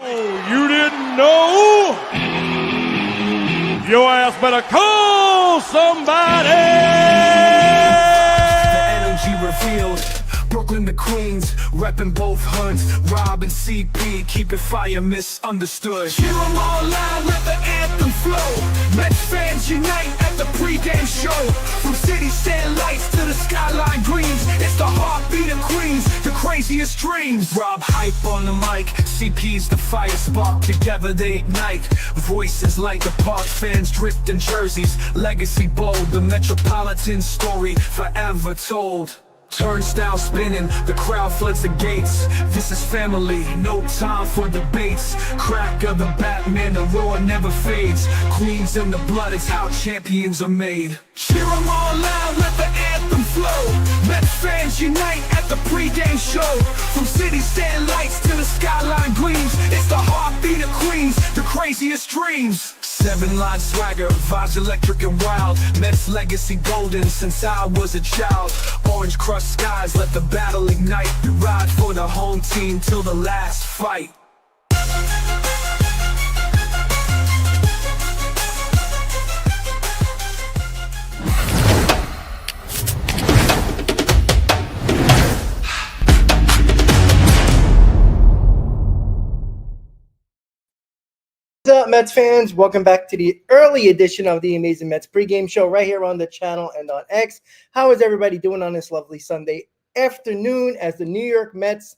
Oh, you didn't know? Your ass better call somebody! The energy revealed. Brooklyn to Queens, reppin' both hoods. Rob and CP, keep it fire, misunderstood. Hear 'em all loud, let the anthem flow. Mets fans unite at the pregame show. From city stand lights to the skyline greens, it's the heartbeat of Queens, the craziest dreams. Rob hype on the mic, CP's the fire spark. Together they ignite, voices like the park fans drift in jerseys. Legacy bold, the Metropolitan story forever told. Turnstile spinning, the crowd floods the gates. This is family, no time for debates. Crack of the Batman, the roar never fades. Queens in the blood, it's how champions are made. Cheer 'em all loud, let the anthem flow. Mets fans unite at the pregame show. From city stand lights to the skyline gleams, it's the heartbeat of Queens, the craziest dreams. 7-line swagger, vibes electric and wild. Mets legacy golden since I was a child. Orange crushed skies, let the battle ignite. Ride for the home team till the last fight. What's up, Mets fans? Welcome back to the early edition of the Amazing Mets pregame show right here on the channel and on X. How is everybody doing on this lovely Sunday afternoon as the New York Mets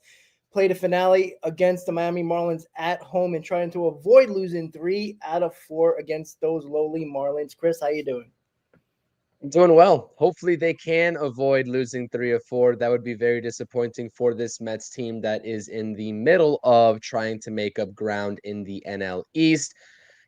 play the finale against the Miami Marlins at home and trying to avoid losing 3 out of 4 against those lowly Marlins? Chris, how you doing? I'm doing well. Hopefully they can avoid losing 3 of 4. That would be very disappointing for this Mets team that is in the middle of trying to make up ground in the NL East.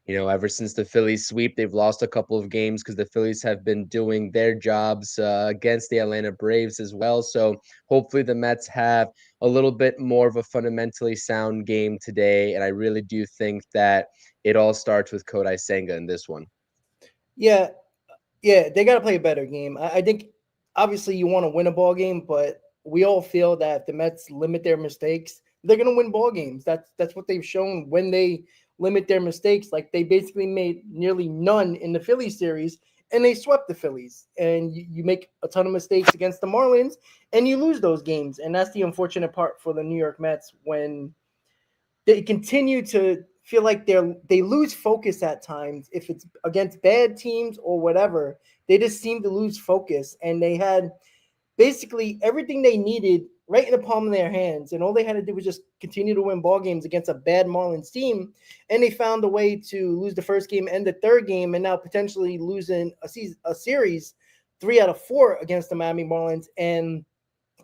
You know, ever since the Phillies sweep, they've lost a couple of games because the Phillies have been doing their jobs against the Atlanta Braves as well. So hopefully the Mets have a little bit more of a fundamentally sound game today. And I really do think that it all starts with Kodai Senga in this one. Yeah, they got to play a better game. I think obviously you want to win a ball game, but we all feel that if the Mets limit their mistakes, they're going to win ball games. That's what they've shown when they limit their mistakes. Like they basically made nearly none in the Phillies series, and they swept the Phillies. And you make a ton of mistakes against the Marlins, and you lose those games. And that's the unfortunate part for the New York Mets when they continue to feel like they lose focus at times. If it's against bad teams or whatever, they just seem to lose focus. And they had basically everything they needed right in the palm of their hands. And all they had to do was just continue to win ball games against a bad Marlins team. And they found a way to lose the first game and the third game, and now potentially losing a series 3 out of 4 against the Miami Marlins. And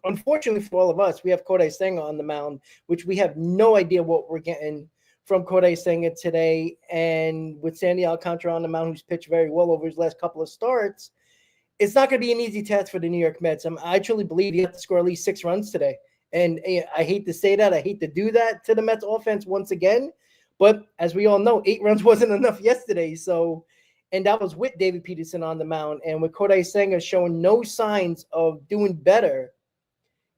unfortunately for all of us, we have Kodai Senga on the mound, which we have no idea what we're getting from Kodai Senga today. And with Sandy Alcantara on the mound, who's pitched very well over his last couple of starts, it's not going to be an easy task for the New York Mets. I truly believe you have to score at least 6 runs today. And I hate to say that. I hate to do that to the Mets offense once again. But as we all know, 8 runs wasn't enough yesterday. And that was with David Peterson on the mound. And with Kodai Senga showing no signs of doing better,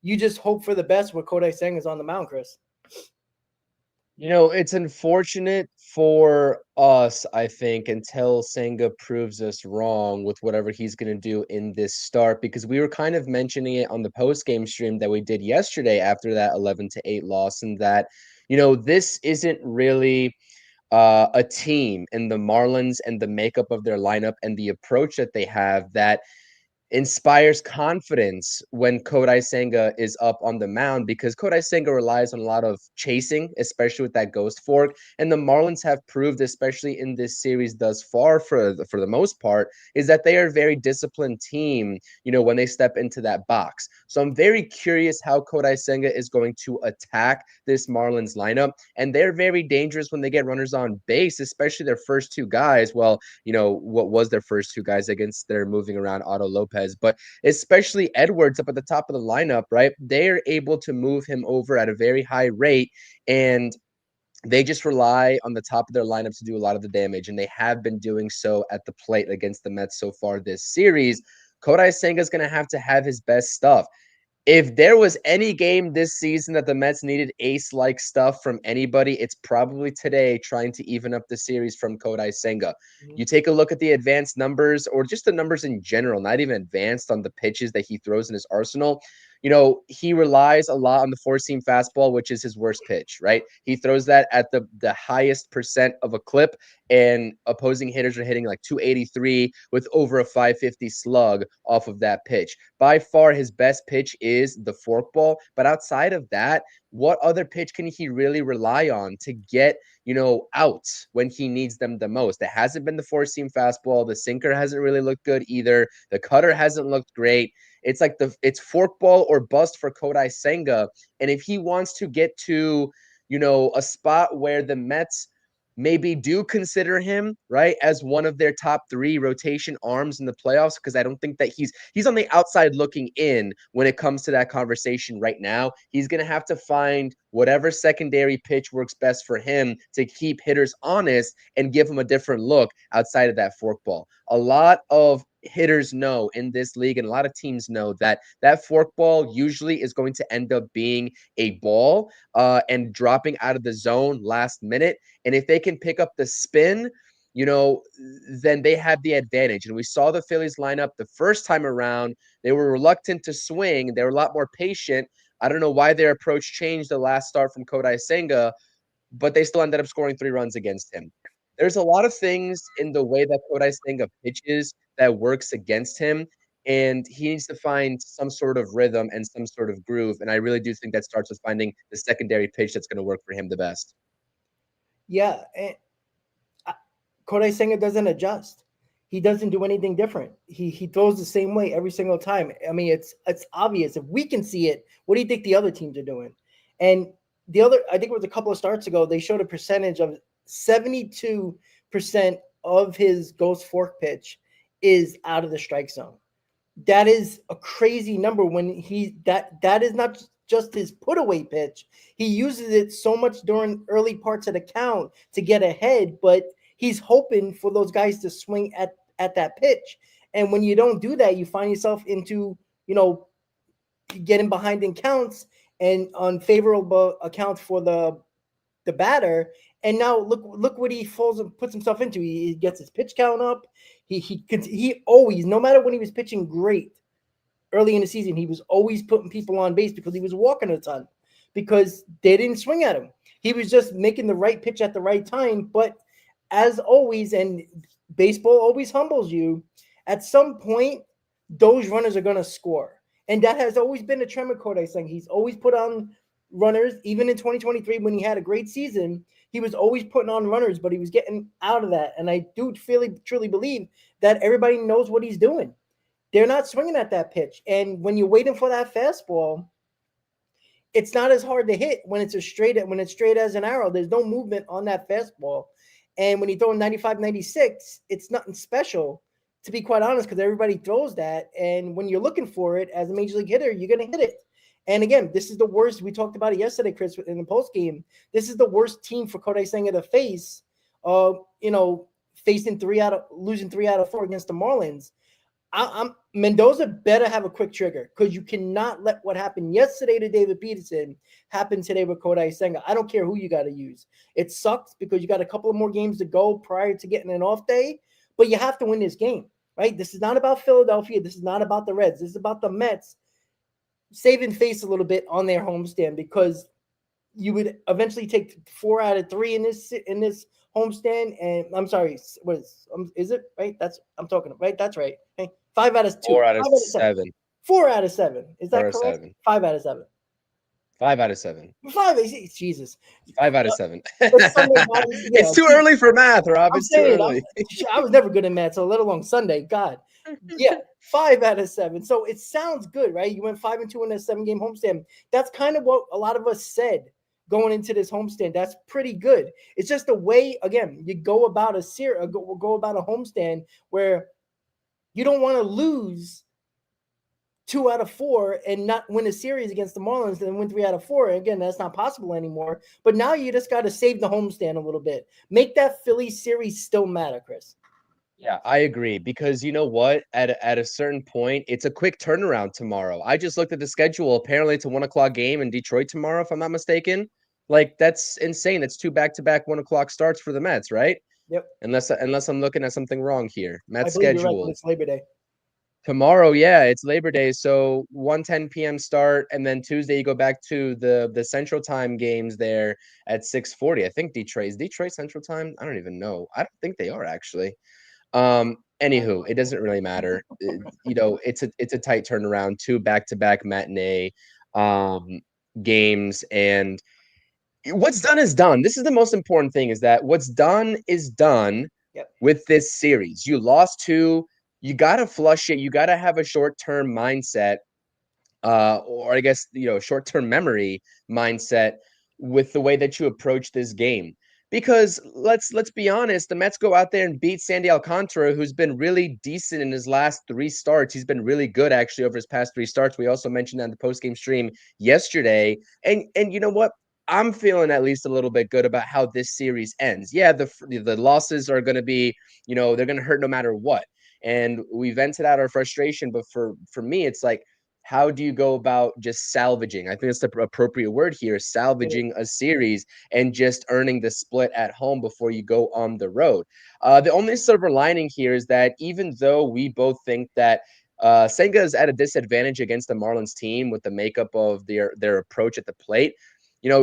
you just hope for the best when Kodai Senga's on the mound, Chris. You know, it's unfortunate for us, I think, until Senga proves us wrong with whatever he's going to do in this start, because we were kind of mentioning it on the post-game stream that we did yesterday after that 11-8 loss, and that, you know, this isn't really a team in the Marlins and the makeup of their lineup and the approach that they have that inspires confidence when Kodai Senga is up on the mound, because Kodai Senga relies on a lot of chasing, especially with that ghost fork. And the Marlins have proved, especially in this series thus far, for the most part, is that they are a very disciplined team, you know, when they step into that box. So I'm very curious how Kodai Senga is going to attack this Marlins lineup. And they're very dangerous when they get runners on base, especially their first 2 guys. Well, you know, what was their first 2 guys against their moving around Otto Lopez, but especially Edwards up at the top of the lineup, right? They are able to move him over at a very high rate, and they just rely on the top of their lineup to do a lot of the damage, and they have been doing so at the plate against the Mets so far this series. Kodai Senga is going to have his best stuff. If there was any game this season that the Mets needed ace-like stuff from anybody, it's probably today trying to even up the series from Kodai Senga. You take a look at the advanced numbers or just the numbers in general, not even advanced on the pitches that he throws in his arsenal. He relies a lot on the four-seam fastball, which is his worst pitch, right? He throws that at the highest percent of a clip, and opposing hitters are hitting like 283 with over a 550 slug off of that pitch. By far, his best pitch is the forkball. But outside of that, what other pitch can he really rely on to get, outs when he needs them the most? It hasn't been the four-seam fastball. The sinker hasn't really looked good either. The cutter hasn't looked great. It's like it's forkball or bust for Kodai Senga. And if he wants to get to, a spot where the Mets maybe do consider him, right, as one of their top 3 rotation arms in the playoffs, because I don't think that he's on the outside looking in when it comes to that conversation right now. He's going to have to find whatever secondary pitch works best for him to keep hitters honest and give him a different look outside of that forkball. A lot of hitters know in this league, and a lot of teams know that forkball usually is going to end up being a ball and dropping out of the zone last minute. And if they can pick up the spin, then they have the advantage. And we saw the Phillies line up the first time around. They were reluctant to swing. They were a lot more patient. I don't know why their approach changed the last start from Kodai Senga, but they still ended up scoring 3 runs against him. There's a lot of things in the way that Kodai Senga pitches that works against him, and he needs to find some sort of rhythm and some sort of groove. And I really do think that starts with finding the secondary pitch that's going to work for him the best. Yeah, and Kodai Senga doesn't adjust. He doesn't do anything different. He throws the same way every single time. I mean, it's obvious. If we can see it, what do you think the other teams are doing? And I think it was a couple of starts ago, they showed a percentage of 72% of his ghost fork pitch is out of the strike zone. That is a crazy number when that is not just his put away pitch. He uses it so much during early parts of the count to get ahead, but he's hoping for those guys to swing at that pitch. And when you don't do that, you find yourself into, getting behind in counts and unfavorable accounts for the batter. And now look what he puts himself into. He gets his pitch count up. He always, no matter when he was pitching great early in the season, he was always putting people on base because he was walking a ton because they didn't swing at him. He was just making the right pitch at the right time. But as always, and baseball always humbles you, at some point, those runners are going to score. And that has always been a trend with Kodai Senga. He's always put on runners, even in 2023 when he had a great season. He was always putting on runners, but he was getting out of that. And I do truly believe that everybody knows what he's doing. They're not swinging at that pitch. And when you're waiting for that fastball, it's not as hard to hit when it's straight as an arrow. There's no movement on that fastball. And when you throw 95, 96, it's nothing special, to be quite honest, because everybody throws that. And when you're looking for it as a major league hitter, you're going to hit it. And again, this is the worst. We talked about it yesterday, Chris, in the post game. This is the worst team for Kodai Senga to face. Losing 3 out of 4 against the Marlins. Mendoza better have a quick trigger because you cannot let what happened yesterday to David Peterson happen today with Kodai Senga. I don't care who you got to use. It sucks because you got a couple of more games to go prior to getting an off day, but you have to win this game, right? This is not about Philadelphia. This is not about the Reds. This is about the Mets saving face a little bit on their homestand because you would eventually take 4 out of 3 in this homestand. And I'm sorry, is it right? I'm talking right. That's right. Hey, 5 out of 2. 4 out of 7. 4 out of 7. Is that correct? 7. 5 out of 7. 5 out of 7. 5. Jesus. 5 out of 7. Sunday, It's too early for math, Rob. It's too early. I was never good at math, so let alone Sunday. God. Yeah, 5 out of 7. So it sounds good, right? You went 5-2 in a 7-game homestand. That's kind of what a lot of us said going into this homestand. That's pretty good. It's just the way, again, you go about go about a homestand where you don't want to lose 2 out of 4 and not win a series against the Marlins and win 3 out of 4. Again, that's not possible anymore. But now you just got to save the homestand a little bit. Make that Philly series still matter, Chris. Yeah, I agree because you know what? At a certain point, it's a quick turnaround tomorrow. I just looked at the schedule. Apparently, it's a 1 o'clock game in Detroit tomorrow, if I'm not mistaken. Like that's insane. That's two back-to-back 1 o'clock starts for the Mets, right? Yep, Unless I'm looking at something wrong here. I Mets believe you're right, but schedule it's Labor Day. tomorrow. Yeah, it's Labor Day, so 1:10 p.m. start, and then Tuesday you go back to the Central Time games there at 6:40. I think Detroit Central Time. I don't even know. I don't think they are actually. Anywho, it doesn't really matter. It's a tight turnaround, two back-to-back matinee um games, and what's done is done. This is the most important thing, is that what's done is done Yep. with this series. You lost two, you gotta flush it, you gotta have a short-term mindset, or I guess short-term memory mindset with the way that you approach this game. Because let's be honest, the Mets go out there and beat Sandy Alcantara, who's been really decent in his last three starts. He's been really good actually over his past three starts. We also mentioned that in the post-game stream yesterday. And you know what? I'm feeling at least a little bit good about how this series ends. Yeah, the losses are going to be, they're going to hurt no matter what. And we vented out our frustration, but for me, it's like, how do you go about just salvaging? I think that's the appropriate word here, salvaging a series and just earning the split at home before you go on the road. The only silver lining here is that even though we both think that Senga is at a disadvantage against the Marlins team with the makeup of their approach at the plate,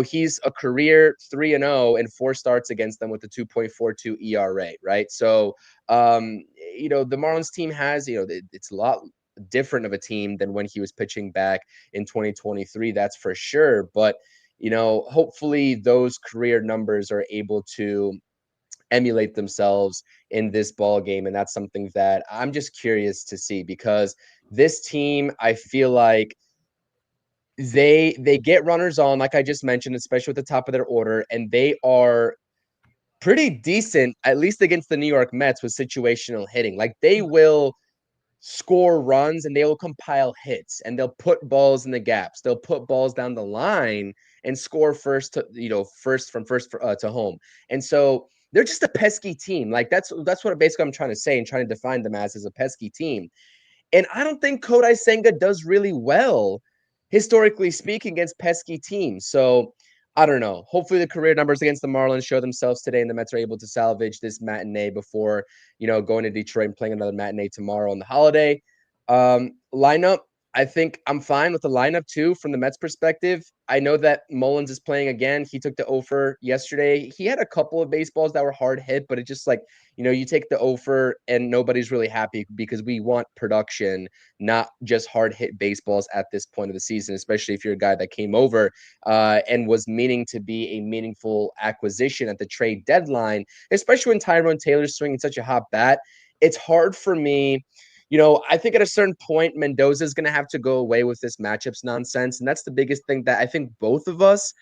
he's a career 3-0 and four starts against them with a 2.42 ERA, right? So, the Marlins team has, it's a lot different of a team than when he was pitching back in 2023, that's for sure. But hopefully those career numbers are able to emulate themselves in this ball game, and that's something that I'm just curious to see, because this team, I feel like they get runners on, like I just mentioned, especially at the top of their order, and they are pretty decent, at least against the New York Mets, with situational hitting. Like they will score runs and they will compile hits, and they'll put balls in the gaps. They'll put balls down the line and score first to home. And so they're just a pesky team. Like that's what basically I'm trying to say and trying to define them as a pesky team. And I don't think Kodai Senga does really well, historically speaking, against pesky teams. So I don't know. Hopefully the career numbers against the Marlins show themselves today, and the Mets are able to salvage this matinee before, going to Detroit and playing another matinee tomorrow on the holiday. Lineup, I think I'm fine with the lineup too from the Mets perspective. I know that Mullins is playing again. He took the offer yesterday. He had a couple of baseballs that were hard hit, but it just like, you take the offer and nobody's really happy, because we want production, not just hard hit baseballs at this point of the season, especially if you're a guy that came over and was meaning to be a meaningful acquisition at the trade deadline, especially when Tyrone Taylor's swinging such a hot bat. It's hard for me. I think at a certain point, Mendoza is going to have to go away with this matchups nonsense. And that's the biggest thing that I think both of us,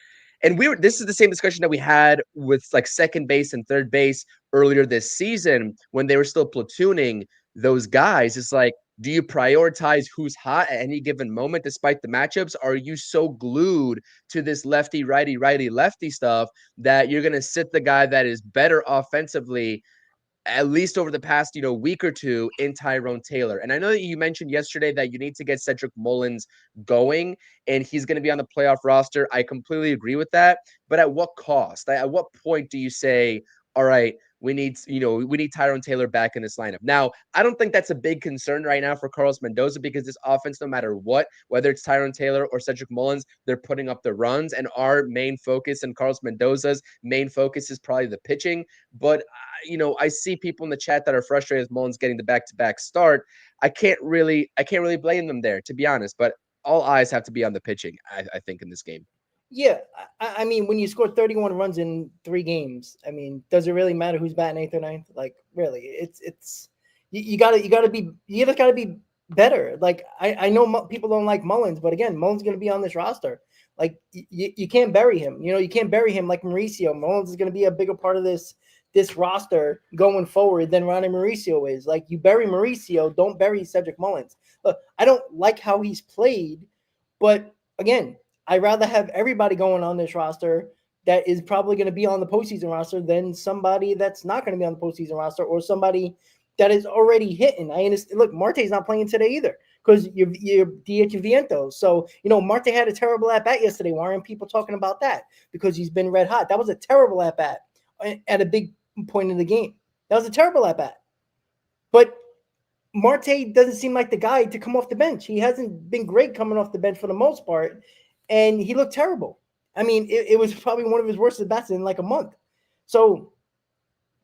and this is the same discussion that we had with like second base and third base earlier this season when they were still platooning those guys. It's like, do you prioritize who's hot at any given moment despite the matchups? Are you so glued to this lefty, righty, lefty stuff that you're going to sit the guy that is better offensively, at least over the past, week or two, in Tyrone Taylor? And I know that you mentioned yesterday that you need to get Cedric Mullins going and he's going to be on the playoff roster. I completely agree with that. But at what cost? At what point do you say, all right, we need Tyrone Taylor back in this lineup? Now, I don't think that's a big concern right now for Carlos Mendoza, because this offense, no matter what, whether it's Tyrone Taylor or Cedric Mullins, they're putting up the runs. And our main focus and Carlos Mendoza's main focus is probably the pitching. But I see people in the chat that are frustrated with Mullins getting the back-to-back start. I can't really blame them there, to be honest. But all eyes have to be on the pitching, I think, in this game. Yeah, I mean, when you score 31 runs in 3 games, I mean, does it really matter who's batting 8th or 9th? Like, really, it's you gotta be better. Like, I know people don't like Mullins, but again, Mullins is gonna be on this roster. Like, you can't bury him. You can't bury him like Mauricio. Mullins is gonna be a bigger part of this roster going forward than Ronnie Mauricio is. Like, you bury Mauricio, don't bury Cedric Mullins. Look, I don't like how he's played, but again, I'd rather have everybody going on this roster that is probably going to be on the postseason roster than somebody that's not going to be on the postseason roster, or somebody that is already hitting. I understand. Look, Marte's not playing today either because you're DH Vientos. So, Marte had a terrible at-bat yesterday. Why aren't people talking about that? Because he's been red hot. That was a terrible at-bat at a big point in the game. That was a terrible at-bat. But Marte doesn't seem like the guy to come off the bench. He hasn't been great coming off the bench for the most part, and he looked terrible. I mean, it was probably one of his worst at-bats in like a month. So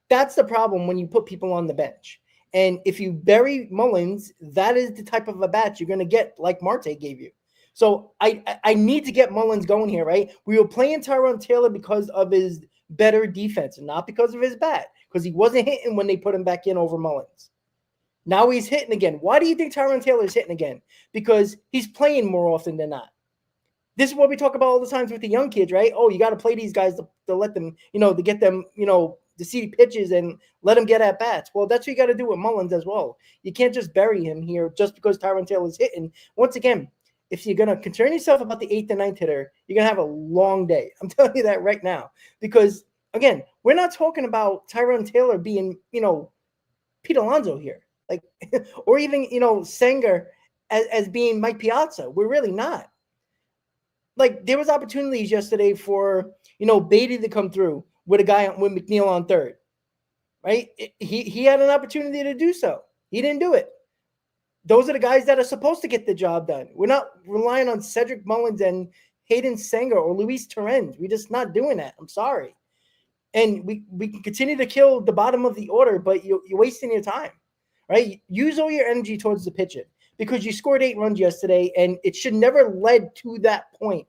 that's the problem when you put people on the bench. And if you bury Mullins, that is the type of a bat you're going to get like Marte gave you. So I need to get Mullins going here, right? We were playing Tyrone Taylor because of his better defense, not because of his bat, because he wasn't hitting when they put him back in over Mullins. Now he's hitting again. Why do you think Tyrone Taylor is hitting again? Because he's playing more often than not. This is what we talk about all the times with the young kids, right? Oh, you got to play these guys to let them, to get them, to see pitches and let them get at bats. Well, that's what you got to do with Mullins as well. You can't just bury him here just because Tyrone Taylor's hitting. Once again, if you're going to concern yourself about the 8th and 9th hitter, you're going to have a long day. I'm telling you that right now. Because, again, we're not talking about Tyrone Taylor being, Pete Alonso here. Like, or even, Senga as being Mike Piazza. We're really not. Like, there was opportunities yesterday for, Beatty to come through with a guy with McNeil on third, right? He had an opportunity to do so. He didn't do it. Those are the guys that are supposed to get the job done. We're not relying on Cedric Mullins and Hayden Senga or Luis Torrens. We're just not doing that. I'm sorry. And we can continue to kill the bottom of the order, but you're wasting your time, right? Use all your energy towards the pitching because you scored 8 runs yesterday, and it should never led to that point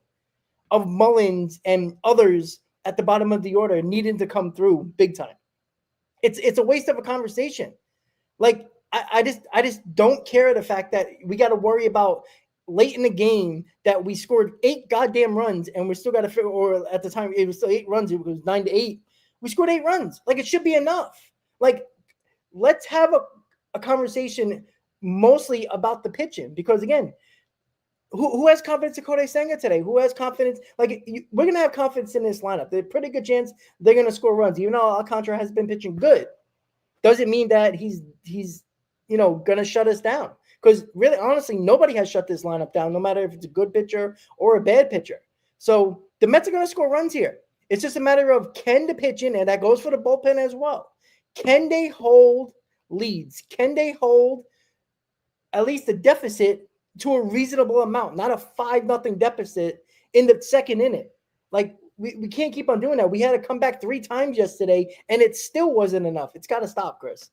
of Mullins and others at the bottom of the order needing to come through big time. It's a waste of a conversation. Like, I just don't care the fact that we got to worry about late in the game that we scored 8 goddamn runs and we still got to figure, or at the time it was still 8 runs. It was 9-8. We scored 8 runs. Like, it should be enough. Like, let's have a conversation mostly about the pitching because, again, who has confidence in Kodai Senga today? Who has confidence? Like, we're going to have confidence in this lineup. There's a pretty good chance they're going to score runs. Even though Alcantara has been pitching good, doesn't mean that he's going to shut us down. Because really, honestly, nobody has shut this lineup down, no matter if it's a good pitcher or a bad pitcher. So the Mets are going to score runs here. It's just a matter of can the pitching, and that goes for the bullpen as well. Can they hold leads? Can they hold at least a deficit to a reasonable amount, not a 5-0 deficit in the second inning? Like, we can't keep on doing that. We had to come back 3 times yesterday, and it still wasn't enough. It's got to stop, Chris.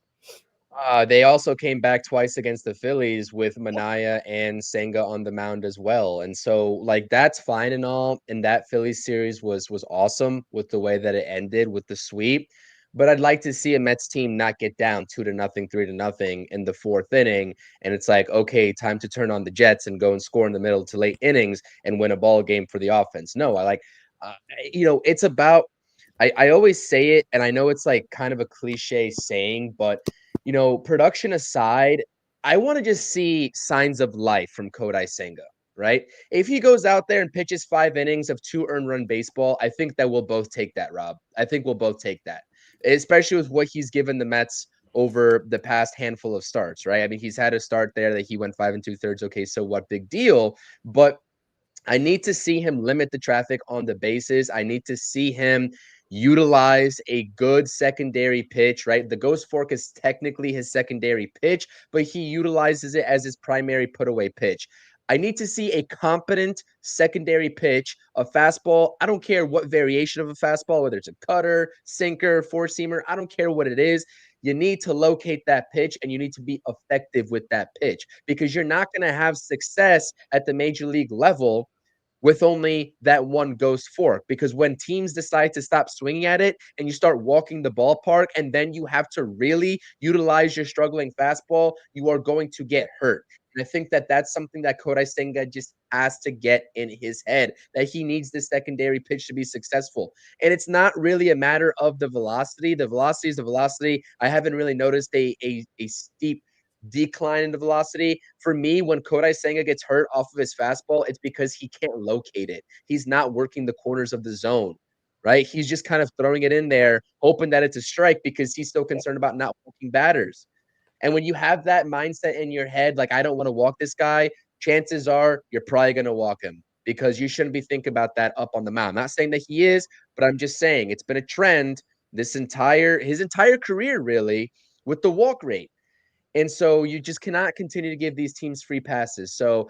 They also came back twice against the Phillies with Manaya and Senga on the mound as well. And so, like, that's fine and all. And that Phillies series was awesome with the way that it ended with the sweep. But I'd like to see a Mets team not get down 2-0, 3-0 in the 4th inning. And it's like, okay, time to turn on the Jets and go and score in the middle to late innings and win a ball game for the offense. No, it's about, I always say it, and I know it's like kind of a cliche saying, but production aside, I want to just see signs of life from Kodai Senga, right? If he goes out there and pitches 5 innings of 2 earned run baseball, I think that we'll both take that, Rob. I think we'll both take that, especially with what he's given the Mets over the past handful of starts, right? I mean, he's had a start there that he went 5 2/3. Okay, so what, big deal? But I need to see him limit the traffic on the bases. I need to see him utilize a good secondary pitch, right? The ghost fork is technically his secondary pitch, but he utilizes it as his primary put-away pitch. I need to see a competent secondary pitch, a fastball. I don't care what variation of a fastball, whether it's a cutter, sinker, four-seamer. I don't care what it is. You need to locate that pitch, and you need to be effective with that pitch because you're not going to have success at the major league level with only that one ghost fork. Because when teams decide to stop swinging at it and you start walking the ballpark and then you have to really utilize your struggling fastball, you are going to get hurt. And I think that that's something that Kodai Senga just has to get in his head, that he needs this secondary pitch to be successful. And it's not really a matter of the velocity. The velocity is the velocity. I haven't really noticed a steep decline in the velocity. For me, when Kodai Senga gets hurt off of his fastball, it's because he can't locate it. He's not working the corners of the zone, right? He's just kind of throwing it in there, hoping that it's a strike because he's still concerned about not walking batters. And when you have that mindset in your head, like, I don't want to walk this guy, chances are you're probably going to walk him because you shouldn't be thinking about that up on the mound. Not saying that he is, but I'm just saying it's been a trend his entire career, really, with the walk rate. And so you just cannot continue to give these teams free passes. So,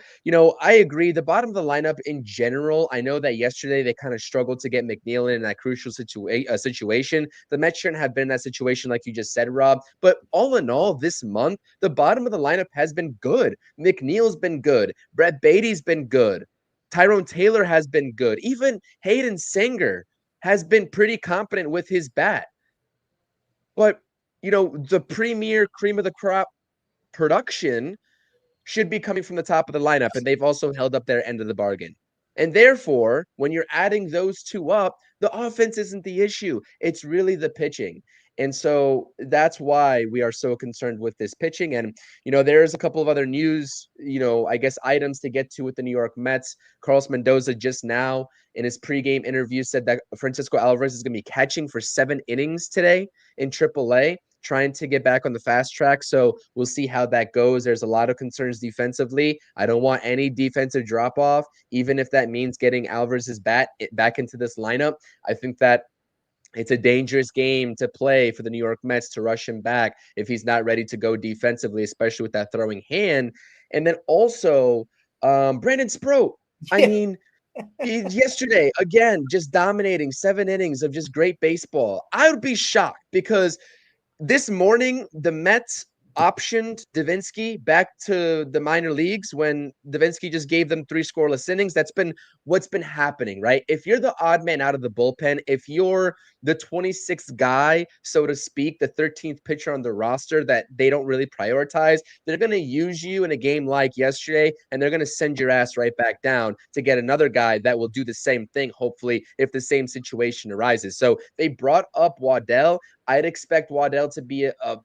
I agree. The bottom of the lineup in general, I know that yesterday they kind of struggled to get McNeil in that crucial situation. The Mets shouldn't have been in that situation, like you just said, Rob. But all in all, this month, the bottom of the lineup has been good. McNeil's been good. Brett Beatty's been good. Tyrone Taylor has been good. Even Hayden Singer has been pretty competent with his bat. But the premier cream of the crop production should be coming from the top of the lineup, and they've also held up their end of the bargain. And therefore, when you're adding those two up, the offense isn't the issue. It's really the pitching. And so that's why we are so concerned with this pitching. And, there's a couple of other news, I guess items to get to with the New York Mets. Carlos Mendoza just now in his pregame interview said that Francisco Alvarez is going to be catching for 7 innings today in AAA, trying to get back on the fast track. So we'll see how that goes. There's a lot of concerns defensively. I don't want any defensive drop off, even if that means getting Alvarez's bat back into this lineup. I think that it's a dangerous game to play for the New York Mets to rush him back if he's not ready to go defensively, especially with that throwing hand. And then also Brandon Sprott. I mean, yesterday, again, just dominating 7 innings of just great baseball. I would be shocked because this morning, the Mets optioned Devinsky back to the minor leagues when Devinsky just gave them 3 scoreless innings. That's been what's been happening, right? If you're the odd man out of the bullpen, if you're the 26th guy, so to speak, the 13th pitcher on the roster that they don't really prioritize, they're going to use you in a game like yesterday, and they're going to send your ass right back down to get another guy that will do the same thing, hopefully, if the same situation arises. So they brought up Waddell. I'd expect Waddell to be a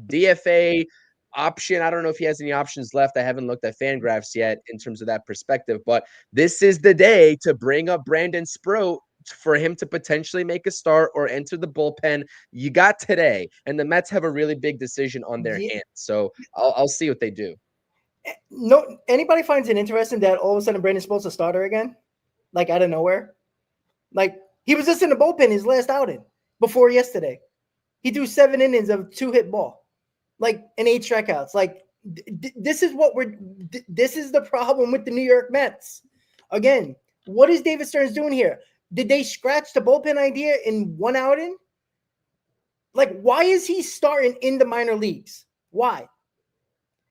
DFA option. I don't know if he has any options left. I haven't looked at Fangraphs yet in terms of that perspective, but this is the day to bring up Brandon Sprott for him to potentially make a start or enter the bullpen. You got today, and the Mets have a really big decision on their hands. So I'll see what they do. No, anybody finds it interesting that all of a sudden Brandon Sprott's a starter again, like out of nowhere? Like he was just in the bullpen his last outing before yesterday. He threw 7 innings of 2-hit ball, like, and 8 strikeouts. Like, this is this is the problem with the New York Mets. Again, what is David Stearns doing here? Did they scratch the bullpen idea in 1 outing? Like, why is he starting in the minor leagues? Why?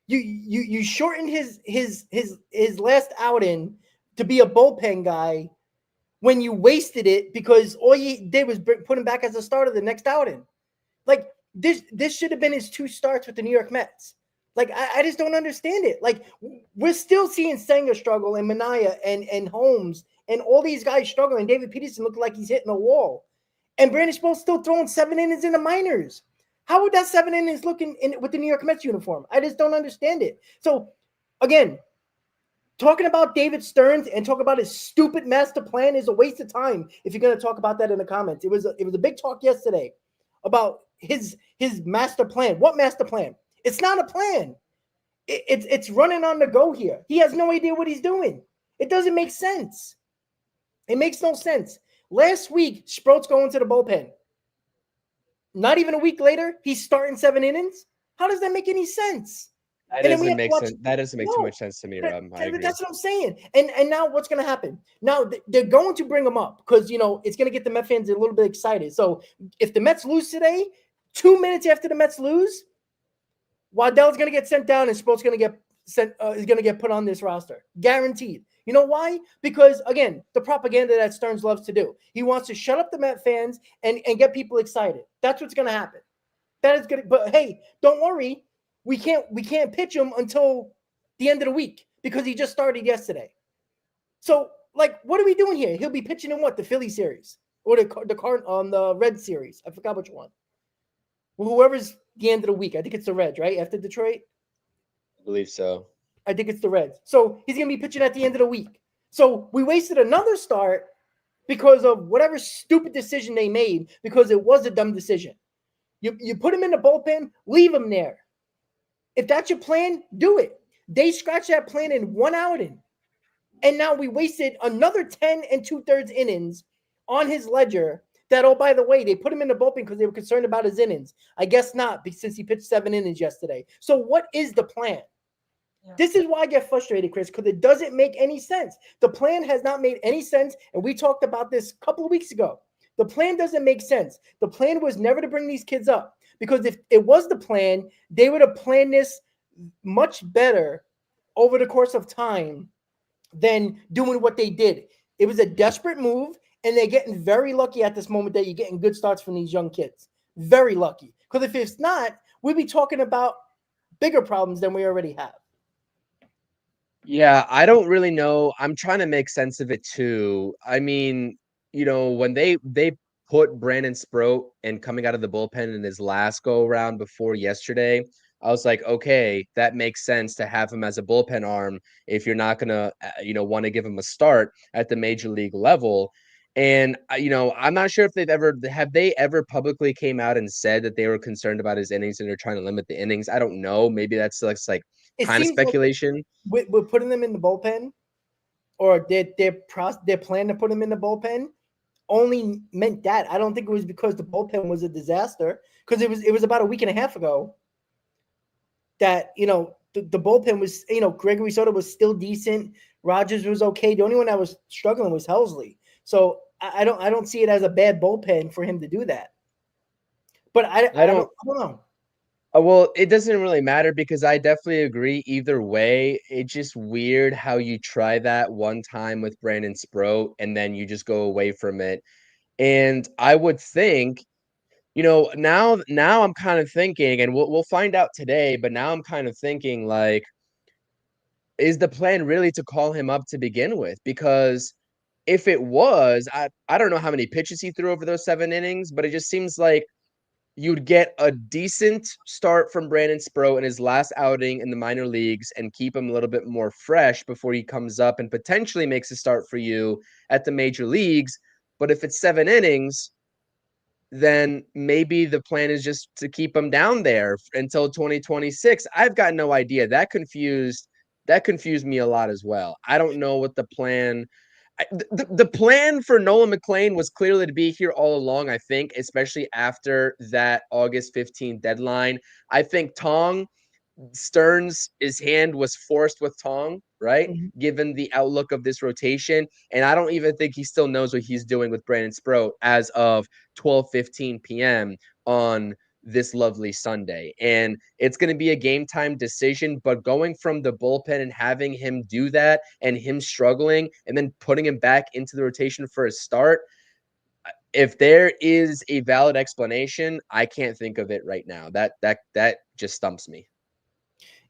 You shortened his last outing to be a bullpen guy when you wasted it because all you did was put him back as a starter the next outing. Like, this should have been his 2 starts with the New York Mets. Like, I just don't understand it. Like, we're still seeing Senga struggle and Minaya and Holmes and all these guys struggling. David Peterson looked like he's hitting a wall. And Brandon Sprott's still throwing 7 innings in the minors. How would that 7 innings look with the New York Mets uniform? I just don't understand it. So, again, talking about David Stearns and talk about his stupid master plan is a waste of time if you're going to talk about that in the comments. It was a big talk yesterday about his master plan. What master plan? It's not a plan. It's running on the go here. He has no idea what he's doing. It doesn't make sense. It makes no sense. Last week, Sprott's going to the bullpen. Not even a week later, he's starting 7 innings. How does that make any sense? That doesn't make sense. That doesn't make too much sense to me, Rob. I agree. That's what I'm saying. And now what's going to happen? Now they're going to bring him up because, it's going to get the Mets fans a little bit excited. So if the Mets lose today, 2 minutes after the Mets lose, Waddell's going to get sent down and Sprott's going to get is going to get put on this roster. Guaranteed. You know why? Because, again, the propaganda that Stearns loves to do. He wants to shut up the Met fans and get people excited. That's what's going to happen. That is good. But, hey, don't worry. We can't pitch him until the end of the week because he just started yesterday. So, like, what are we doing here? He'll be pitching in what? The Philly series or the Red series. I forgot which one. Well, whoever's the end of the week. I think it's the Reds, right? After Detroit? I believe so. I think it's the Reds. So he's going to be pitching at the end of the week. So we wasted another start because of whatever stupid decision they made because it was a dumb decision. You put him in the bullpen, leave him there. If that's your plan, do it. They scratched that plan in 1 outing. And now we wasted another 10 2/3 innings on his ledger that, oh, by the way, they put him in the bullpen because they were concerned about his innings. I guess not, since he pitched 7 innings yesterday. So what is the plan? Yeah. This is why I get frustrated, Chris, because it doesn't make any sense. The plan has not made any sense, and we talked about this a couple of weeks ago. The plan doesn't make sense. The plan was never to bring these kids up, because if it was the plan, they would have planned this much better over the course of time than doing what they did. It was a desperate move, and they're getting very lucky at this moment that you're getting good starts from these young kids. Very lucky. Because if it's not, we'd be talking about bigger problems than we already have. Yeah, I don't really know. I'm trying to make sense of it too. I mean, when they put Brandon Sprott and coming out of the bullpen in his last go around before yesterday, I was like, okay, that makes sense to have him as a bullpen arm if you're not gonna, want to give him a start at the major league level. And I'm not sure if have they ever publicly came out and said that they were concerned about his innings and they're trying to limit the innings. I don't know. Maybe that's like kind of speculation. Like we're putting them in the bullpen, or their plan to put him in the bullpen only meant that. I don't think it was because the bullpen was a disaster, because it was about a week and a half ago that the bullpen was, Gregory Soto was still decent, Rogers was okay. The only one that was struggling was Helsley. So I don't see it as a bad bullpen for him to do that. But I don't know. Well, it doesn't really matter, because I definitely agree either way. It's just weird how you try that one time with Brandon Sprott and then you just go away from it. And I would think, now I'm kind of thinking, and we'll find out today, but now I'm kind of thinking, like, is the plan really to call him up to begin with? Because if it was, I don't know how many pitches he threw over those 7 innings, but it just seems like you'd get a decent start from Brandon Sprott in his last outing in the minor leagues and keep him a little bit more fresh before he comes up and potentially makes a start for you at the major leagues. But if it's 7 innings, then maybe the plan is just to keep him down there until 2026. I've got no idea. That confused me a lot as well. I don't know what the plan. The plan for Nolan McLean was clearly to be here all along, I think, especially after that August 15th deadline. I think his hand was forced with Tong, right? Mm-hmm. Given the outlook of this rotation. And I don't even think he still knows what he's doing with Brandon Sprott as of 12:15 p.m. on this lovely Sunday. And it's going to be a game time decision, but going from the bullpen and having him do that and him struggling and then putting him back into the rotation for a start, if there is a valid explanation, I can't think of it right now. That just stumps me.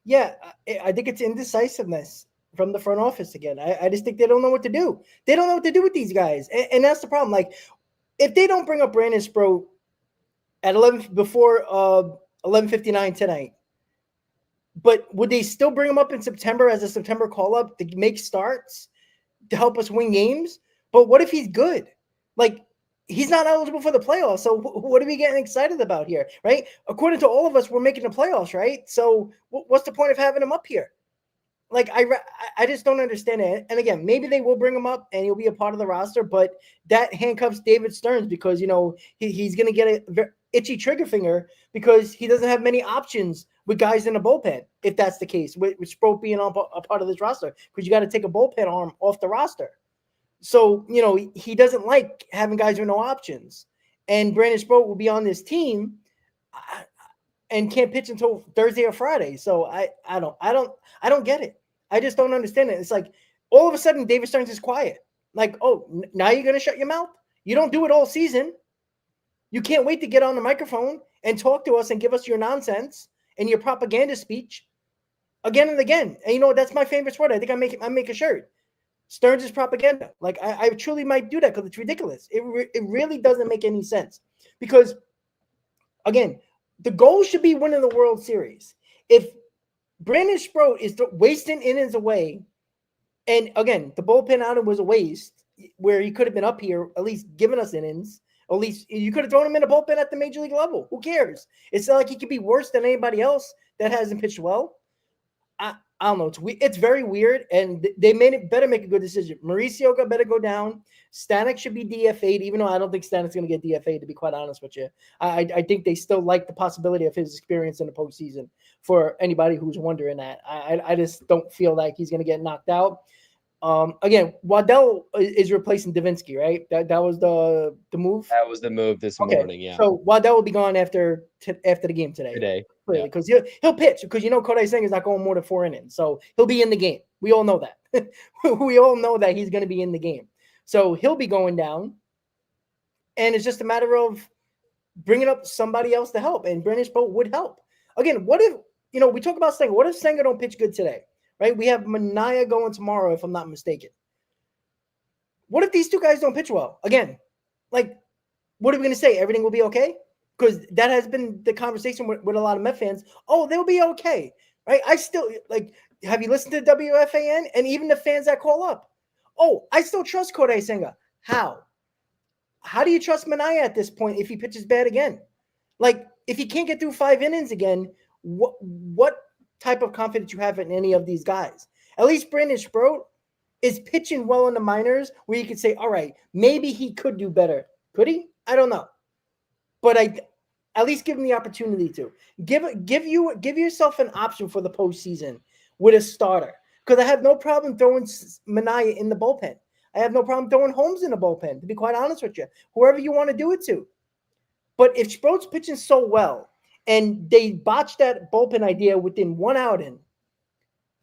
Yeah, I think it's indecisiveness from the front office again. I just think they don't know what to do. They don't know what to do with these guys. And that's the problem. Like, if they don't bring up Brandon Sprott at 11:59 tonight, but would they still bring him up in September as a September call-up to make starts to help us win games? But what if he's good? Like, he's not eligible for the playoffs. So what are we getting excited about here, right? According to all of us, we're making the playoffs, right? So what's the point of having him up here? Like, I just don't understand it. And again, maybe they will bring him up and he'll be a part of the roster, but that handcuffs David Stearns because, he's going to get a itchy trigger finger because he doesn't have many options with guys in the bullpen, if that's the case, with Sprott being a part of this roster, because you got to take a bullpen arm off the roster. So, he doesn't like having guys with no options. And Brandon Sprott will be on this team and can't pitch until Thursday or Friday. So I don't get it. I just don't understand it. It's like all of a sudden David Stearns is quiet. Like, oh, now you're going to shut your mouth? You don't do it all season. You can't wait to get on the microphone and talk to us and give us your nonsense and your propaganda speech again and again. And that's my favorite word. I think I make a shirt. Stearns is propaganda. Like, I truly might do that because it's ridiculous. It really doesn't make any sense because, again, the goal should be winning the World Series. If Brandon Sprott is wasting innings away, and again, the bullpen outing was a waste where he could have been up here, at least giving us innings. At least you could have thrown him in a bullpen at the major league level. Who cares? It's not like he could be worse than anybody else that hasn't pitched well. I don't know. It's very weird, and they better make a good decision. Mauricio better go down. Stanek should be DFA'd, even though I don't think Stanek's going to get DFA'd, to be quite honest with you. I think they still like the possibility of his experience in the postseason, for anybody who's wondering that. I just don't feel like he's going to get knocked out. Again, Waddell is replacing Davinsky, right? That was the move. That was the move this morning. Yeah. So Waddell will be gone after the game today. Because he'll pitch, because Kodai Senga is not going more than 4 innings, so he'll be in the game. We all know that. We all know that he's going to be in the game, so he'll be going down, and it's just a matter of bringing up somebody else to help, and Brandon Sprott would help. Again, what if we talk about Senga? What if Senga don't pitch good today? Right? We have Manaea going tomorrow, if I'm not mistaken. What if these two guys don't pitch well? Again, like, what are we going to say? Everything will be okay? Because that has been the conversation with a lot of Met fans. Oh, they'll be okay, right? I still, like, have you listened to WFAN? And even the fans that call up. Oh, I still trust Kodai Senga. How? How do you trust Manaea at this point if he pitches bad again? Like, if he can't get through 5 innings again, what type of confidence you have in any of these guys? At least Brandon Sprott is pitching well in the minors, where you could say, all right, maybe he could do better. Could he? I don't know. But at least give him the opportunity to give yourself an option for the postseason with a starter. Because I have no problem throwing Manaea in the bullpen. I have no problem throwing Holmes in the bullpen, to be quite honest with you. Whoever you want to do it to. But if Sprott's pitching so well, and they botched that bullpen idea within 1 outing,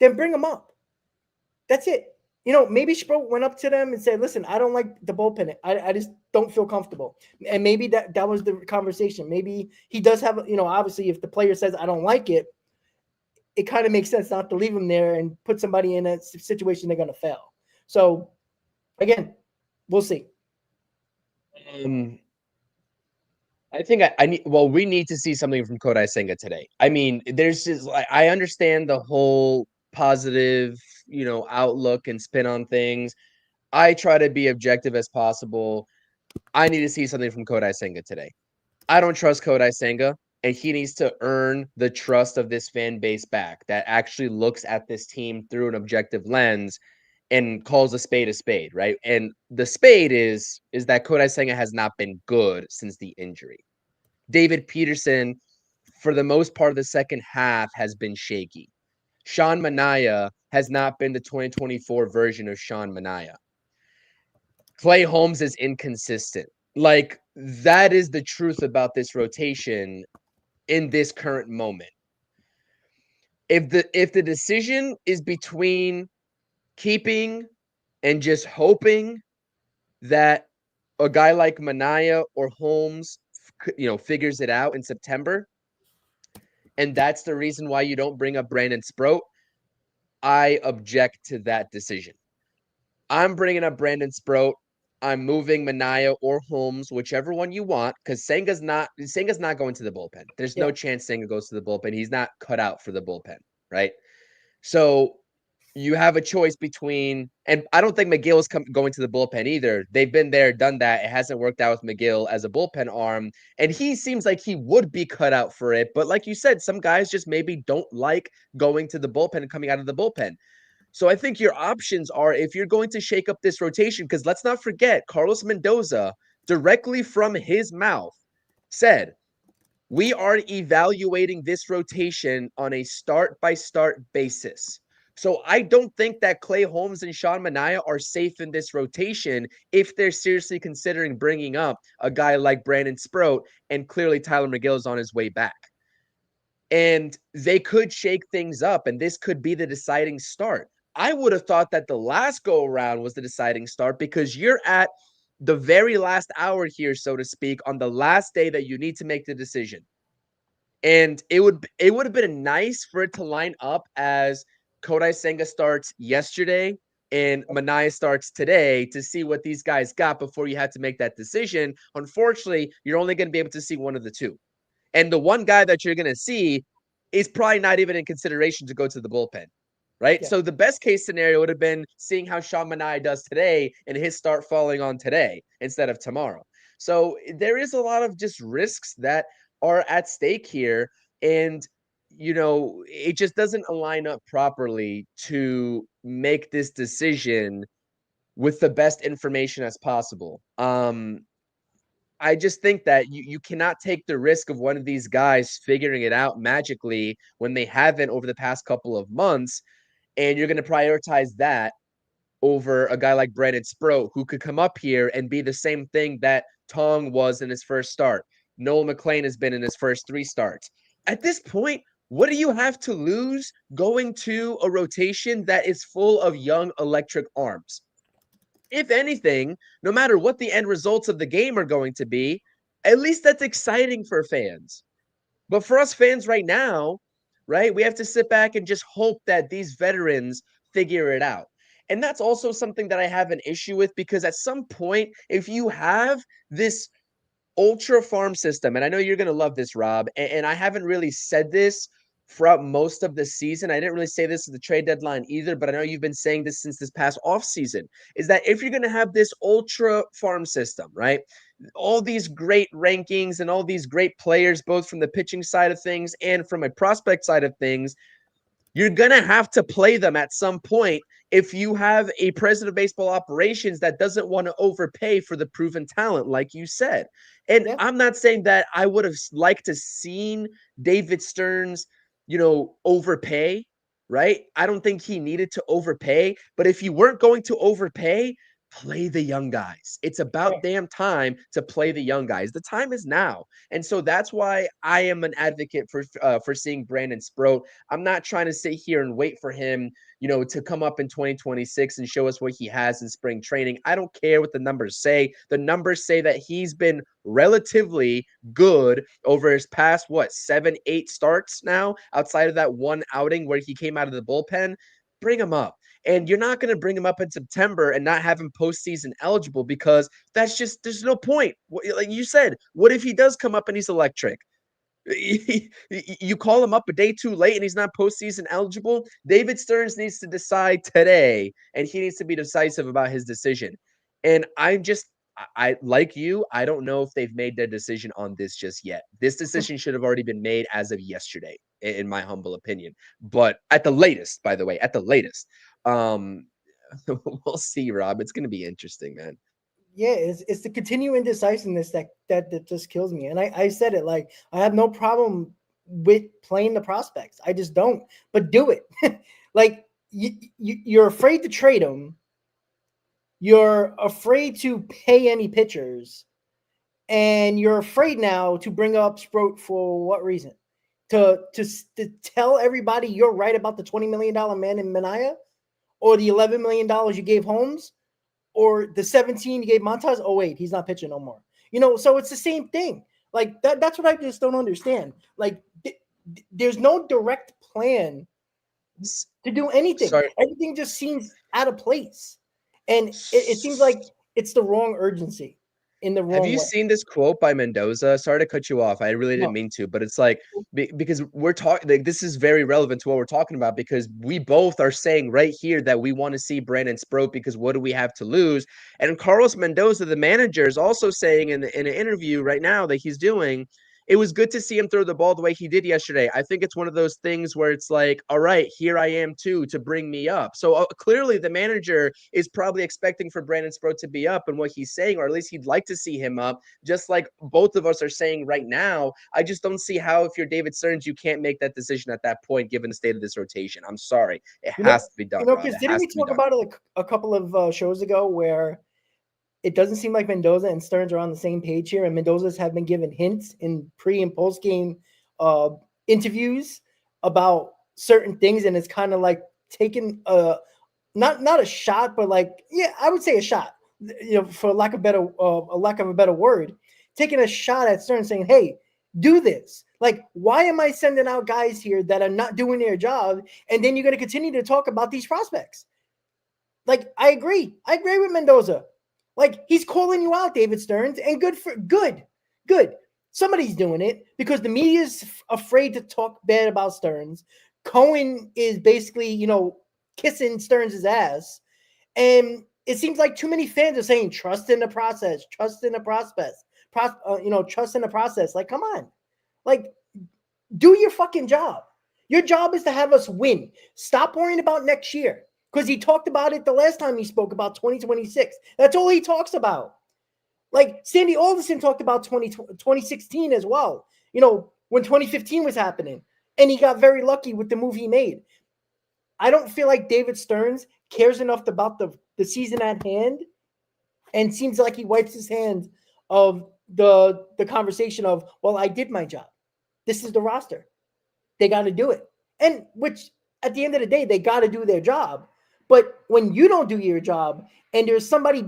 then bring him up. That's it. Maybe Sprott went up to them and said, listen, I don't like the bullpen. I just don't feel comfortable. And maybe that was the conversation. Maybe he does have, obviously if the player says, I don't like it, it kind of makes sense not to leave him there and put somebody in a situation they're going to fail. So, again, we'll see. I think we need to see something from Kodai Senga today. I mean, there's just, I understand the whole positive, outlook and spin on things. I try to be objective as possible. I need to see something from Kodai Senga today. I don't trust Kodai Senga, and he needs to earn the trust of this fan base back that actually looks at this team through an objective lens and calls a spade, right? And the spade is that Kodai Senga has not been good since the injury. David Peterson, for the most part of the second half, has been shaky. Sean Manaea has not been the 2024 version of Sean Manaea. Clay Holmes is inconsistent. Like, that is the truth about this rotation in this current moment. If the decision is between keeping and just hoping that a guy like Manaea or Holmes, figures it out in September, and that's the reason why you don't bring up Brandon Sprott, I object to that decision. I'm bringing up Brandon Sprott. I'm moving Manaea or Holmes, whichever one you want, because Senga's not going to the bullpen. There's no chance Senga goes to the bullpen. He's not cut out for the bullpen, right? So you have a choice between, and I don't think McGill is going to the bullpen either. They've been there, done that. It hasn't worked out with McGill as a bullpen arm, and he seems like he would be cut out for it. But like you said, some guys just maybe don't like going to the bullpen and coming out of the bullpen. So I think your options are, if you're going to shake up this rotation, because let's not forget, Carlos Mendoza, directly from his mouth, said, we are evaluating this rotation on a start-by-start basis. So I don't think that Clay Holmes and Sean Manaea are safe in this rotation if they're seriously considering bringing up a guy like Brandon Sprott, and clearly Tyler McGill is on his way back. And they could shake things up, and this could be the deciding start. I would have thought that the last go-around was the deciding start, because you're at the very last hour here, so to speak, on the last day that you need to make the decision. And it would have been nice for it to line up as Kodai Senga starts yesterday and Manaea starts today, to see what these guys got before you had to make that decision. Unfortunately, you're only going to be able to see one of the two. And the one guy that you're going to see is probably not even in consideration to go to the bullpen, right? Yeah. So the best case scenario would have been seeing how Sean Manaea does today and his start falling on today instead of tomorrow. So there is a lot of just risks that are at stake here. And it just doesn't align up properly to make this decision with the best information as possible. I just think that you cannot take the risk of one of these guys figuring it out magically when they haven't over the past couple of months, and you're going to prioritize that over a guy like Brandon Sprott, who could come up here and be the same thing that Tong was in his first start. Noel McLean has been in his first 3 starts. At this point, what do you have to lose going to a rotation that is full of young electric arms? If anything, no matter what the end results of the game are going to be, at least that's exciting for fans. But for us fans right now, right, we have to sit back and just hope that these veterans figure it out. And that's also something that I have an issue with, because at some point, if you have this ultra farm system, and I know you're going to love this, Rob, and I haven't really said this throughout most of the season. I didn't really say this at the trade deadline either, but I know you've been saying this since this past offseason, is that if you're going to have this ultra farm system, right, all these great rankings and all these great players, both from the pitching side of things and from a prospect side of things, you're going to have to play them at some point if you have a president of baseball operations that doesn't want to overpay for the proven talent, like you said. And I'm not saying that I would have liked to seen David Stearns, overpay, right? I don't think he needed to overpay, but if you weren't going to overpay, play the young guys. It's about damn time to play the young guys. The time is now. And so that's why I am an advocate for seeing Brandon Sprott. I'm not trying to sit here and wait for him, to come up in 2026 and show us what he has in spring training. I don't care what the numbers say. The numbers say that he's been relatively good over his past, 7-8 starts now, outside of that one outing where he came out of the bullpen. Bring him up. And you're not going to bring him up in September and not have him postseason eligible, because there's no point. Like you said, what if he does come up and he's electric? You call him up a day too late and he's not postseason eligible. David Stearns needs to decide today, and he needs to be decisive about his decision. And I like you, I don't know if they've made their decision on this just yet. This decision should have already been made as of yesterday, in my humble opinion. But at the latest, by the way, we'll see, Rob. It's going to be interesting, man. Yeah, it's the continued indecisiveness that just kills me. And I said it, like, I have no problem with playing the prospects. I just don't. But do it. Like, you're afraid to trade them. You're afraid to pay any pitchers. And you're afraid now to bring up Sprott for what reason? To tell everybody you're right about the $20 million man in Minaya? Or the $11 million you gave Holmes? Or the 17 you gave Montas? Oh, wait, he's not pitching no more. So it's the same thing. Like, that's what I just don't understand. Like, there's no direct plan to do anything. Sorry. Everything just seems out of place. And it seems like it's the wrong urgency. In the wrong Have you way. seen this quote by Mendoza? Sorry to cut you off. I really didn't mean to, but it's like, because we're talking, like, this is very relevant to what we're talking about, because we both are saying right here that we want to see Brandon Sprott, because what do we have to lose? And Carlos Mendoza, the manager, is also saying in an interview right now that he's doing, it was good to see him throw the ball the way he did yesterday. I think it's one of those things where it's like, all right, here I am too, to bring me up. So clearly the manager is probably expecting for Brandon Sprott to be up, and what he's saying, or at least he'd like to see him up, just like both of us are saying right now. I just don't see how, if you're David Stearns, you can't make that decision at that point, given the state of this rotation. I'm sorry. It has to be done. Because didn't we talk about it a couple of shows ago where it doesn't seem like Mendoza and Stearns are on the same page here, and Mendoza's have been given hints in pre- and post-game interviews about certain things, and it's kind of like taking not a shot, but like, yeah, I would say a shot, for lack of a better word, taking a shot at Stearns, saying, "Hey, do this." Like, why am I sending out guys here that are not doing their job, and then you're going to continue to talk about these prospects? Like, I agree with Mendoza. Like, he's calling you out, David Stearns, and good. Somebody's doing it, because the media is afraid to talk bad about Stearns. Cohen is basically, kissing Stearns' ass. And it seems like too many fans are saying, trust in the process, trust in the process. Trust in the process. Like, come on. Like, do your fucking job. Your job is to have us win. Stop worrying about next year, because he talked about it the last time he spoke about 2026. That's all he talks about. Like Sandy Alderson talked about 2016 as well, when 2015 was happening, and he got very lucky with the move he made. I don't feel like David Stearns cares enough about the season at hand, and seems like he wipes his hands of the conversation of, well, I did my job. This is the roster. They got to do it. And which at the end of the day, they got to do their job. But when you don't do your job and there's somebody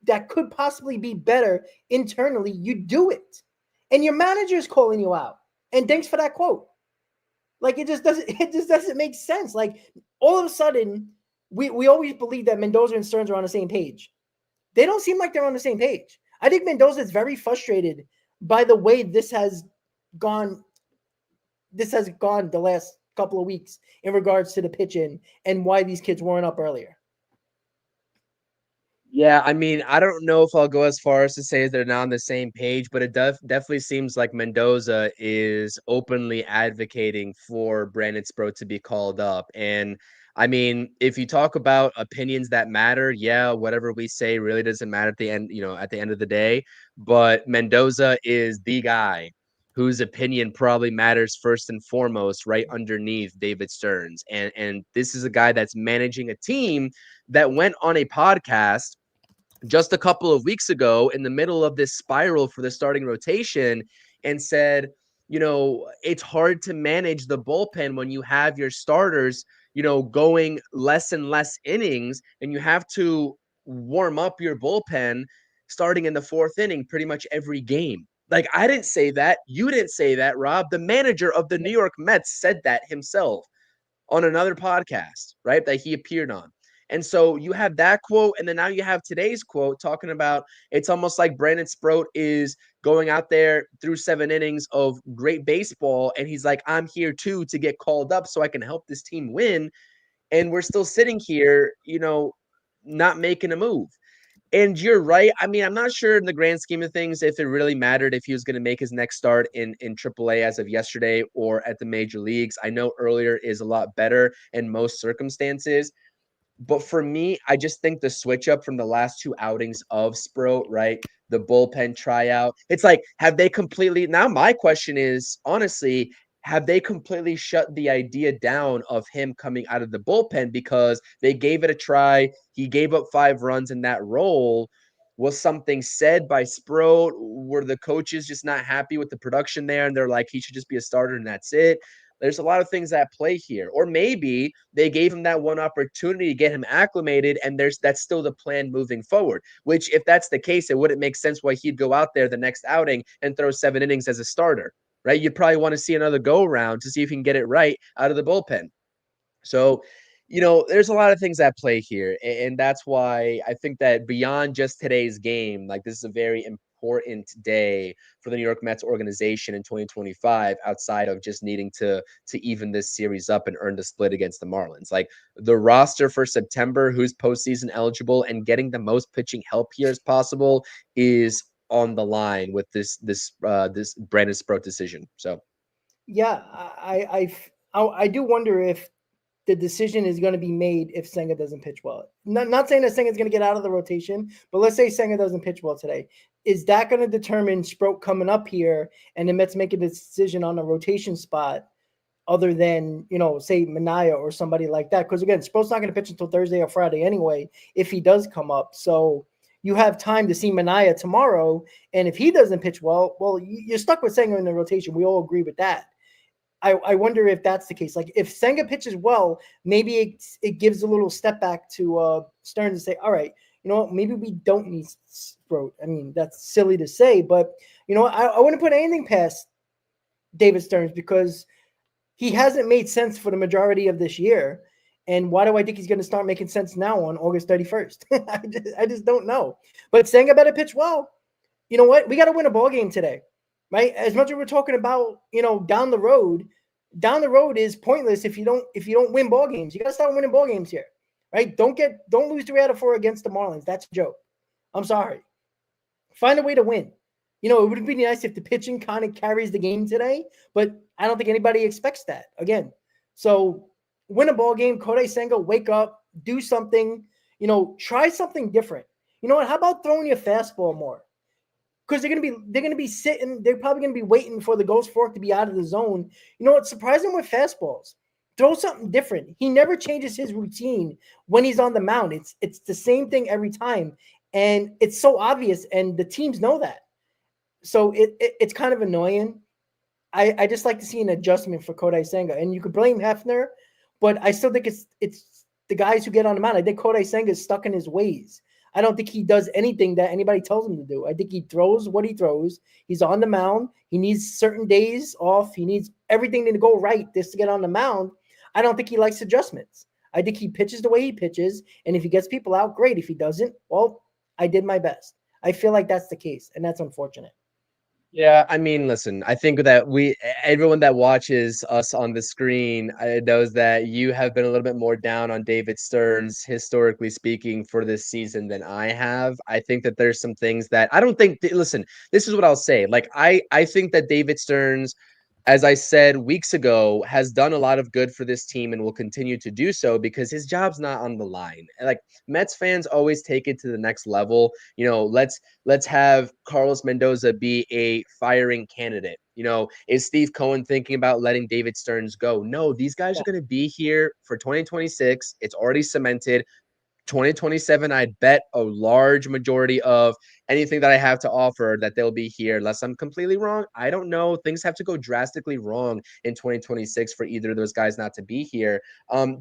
that could possibly be better internally, you do it. And your manager is calling you out. And thanks for that quote. Like, it just doesn't make sense. Like, all of a sudden, we always believe that Mendoza and Stearns are on the same page. They don't seem like they're on the same page. I think Mendoza is very frustrated by the way this has gone the last couple of weeks in regards to the pitching and why these kids weren't up earlier. Yeah, I mean, I don't know if I'll go as far as to say they're not on the same page, but it definitely seems like Mendoza is openly advocating for Brandon Sprott to be called up. And I mean, if you talk about opinions that matter, yeah, whatever we say really doesn't matter at the end, at the end of the day. But Mendoza is the guy whose opinion probably matters first and foremost, right underneath David Stearns. And this is a guy that's managing a team that went on a podcast just a couple of weeks ago in the middle of this spiral for the starting rotation and said, it's hard to manage the bullpen when you have your starters, going less and less innings, and you have to warm up your bullpen starting in the fourth inning pretty much every game. Like, I didn't say that. You didn't say that, Rob. The manager of the New York Mets said that himself on another podcast, right, that he appeared on. And so you have that quote, and then now you have today's quote talking about it's almost like Brandon Sprott is going out there through 7 innings of great baseball, and he's like, I'm here too to get called up so I can help this team win. And we're still sitting here, not making a move. And you're right. I mean, I'm not sure in the grand scheme of things if it really mattered if he was going to make his next start in AAA as of yesterday or at the major leagues. I know earlier is a lot better in most circumstances. But for me, I just think the switch up from the last 2 outings of Sprott, right? The bullpen tryout. It's like, have they completely – now my question is, honestly, have they completely shut the idea down of him coming out of the bullpen because they gave it a try? He gave up 5 runs in that role. Was something said by Sprott? Were the coaches just not happy with the production there and they're like, he should just be a starter and that's it? There's a lot of things at play here. Or maybe they gave him that one opportunity to get him acclimated, and that's still the plan moving forward, which if that's the case, it wouldn't make sense why he'd go out there the next outing and throw 7 innings as a starter, right? You'd probably want to see another go-around to see if he can get it right out of the bullpen. So, there's a lot of things at play here, and that's why I think that beyond just today's game, like this is a very important day for the New York Mets organization in 2025 outside of just needing to even this series up and earn the split against the Marlins. Like the roster for September, who's postseason eligible and getting the most pitching help here as possible is on the line with this Brandon Sprott decision. So, yeah, I do wonder if the decision is going to be made if Senga doesn't pitch well. Not saying that Senga's going to get out of the rotation, but let's say Senga doesn't pitch well today. Is that going to determine Sprott coming up here and the Mets making a decision on a rotation spot other than, say Minaya or somebody like that? Because again, Sprott's not going to pitch until Thursday or Friday anyway, if he does come up. So you have time to see Minaya tomorrow. And if he doesn't pitch well, you're stuck with Senga in the rotation. We all agree with that. I wonder if that's the case. Like if Senga pitches well, maybe it gives a little step back to Stearns to say, all right, you know what, maybe we don't need Sprott. I mean, that's silly to say, but I wouldn't put anything past David Stearns because he hasn't made sense for the majority of this year. And why do I think he's going to start making sense now on August 31st? I just don't know. But Senga better pitch well. You know what? We got to win a ball game today. Right? As much as we're talking about, down the road is pointless if you don't win ball games. You got to start winning ball games here, right? Don't lose 3 out of 4 against the Marlins. That's a joke. I'm sorry. Find a way to win. It would be nice if the pitching kind of carries the game today, but I don't think anybody expects that. Again, So win a ball game, Kodai Senga, wake up, do something, try something different. You know what? How about throwing your fastball more? Because they're gonna be sitting, they're probably gonna be waiting for the ghost fork to be out of the zone. You know what? Surprise them with fastballs. Throw something different. He never changes his routine when he's on the mound. It's the same thing every time. And it's so obvious, and the teams know that. So it's kind of annoying. I just like to see an adjustment for Kodai Senga. And you could blame Hefner, but I still think it's the guys who get on the mound. I think Kodai Senga is stuck in his ways. I don't think he does anything that anybody tells him to do. I think he throws what he throws. He's on the mound. He needs certain days off. He needs everything to go right just to get on the mound. I don't think he likes adjustments. I think he pitches the way he pitches. And if he gets people out, great. If he doesn't, well, I did my best. I feel like that's the case, and that's unfortunate. Yeah, I mean, listen, I think that everyone that watches us on the screen knows that you have been a little bit more down on David Stearns, historically speaking, for this season than I have. I think that there's some things that I don't think, listen, this is what I'll say. Like, I think that David Stearns, as I said weeks ago, has done a lot of good for this team and will continue to do so because his job's not on the line. Like Mets fans always take it to the next level. Let's have Carlos Mendoza be a firing candidate. Is Steve Cohen thinking about letting David Stearns go? No, these guys are going to be here for 2026. It's already cemented. 2027, I'd bet a large majority of anything that I have to offer that they'll be here. Unless I'm completely wrong, I don't know. Things have to go drastically wrong in 2026 for either of those guys not to be here.